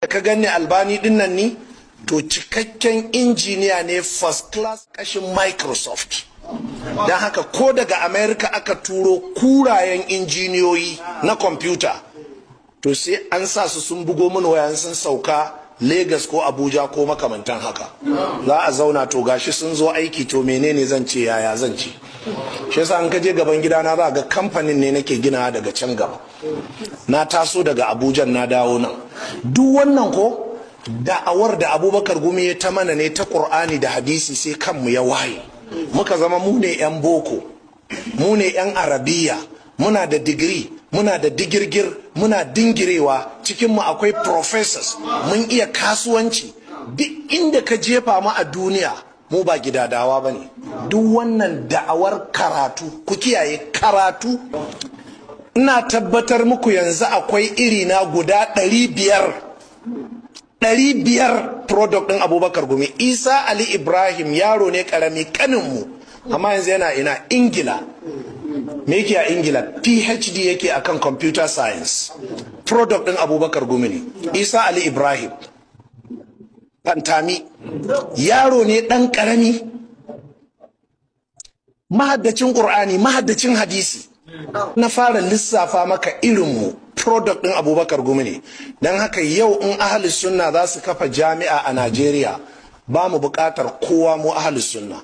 ka gani Albani dinnan ni to cikakken injiniya ne first class kashin Microsoft. Don haka ko daga America aka turo kurayen injiniyoyi na kwamfuta to sai an sa su sun bugo min wayan sun sauka Lagos ko Abuja ko makamantan haka. Za a zauna to gashi sun zo aiki to menene zan ce yaya zan ce. Shi yasa an kaje gaban gidana za ga kamfanin ne nake gina daga can gaba. Na taso daga Abuja na dawo nan. Duk wannan ko da'awar da Abubakar Gumi ya ta mana ne ta Qur'ani da hadisi sai kanmu ya waye. Muka zama mu ne 'yan boko, mu ne 'yan arabiya, muna da digiri, muna da digirgir, muna dingirewa, cikinmu akwai professors, mun iya kasuwanci. Duk inda ka jefa mu a duniya mu ba gidadawa ba ne. Duk wannan da'awar karatu, ku kiyaye karatu. Ina tabbatar muku yanzu akwai irina guda 500 product ɗin Abubakar Gumi. Isa Ali Ibrahim yaro ne karami kaninmu amma yanzu yana ina Ingila. Me yake a Ingila? PhD yake akan computer science. Product ɗin Abubakar Gumi ne. Isa Ali Ibrahim Fantami yaro ne ɗan karami mahaddacin Qur'ani, mahaddacin hadisi. Na fara lissafa maka irinmu product ɗin Abubakar Gumi ne. Don haka yau in ahlus sunna za su kafa jami'a a Najeriya ba mu buƙatar kowa mu ahlus sunna.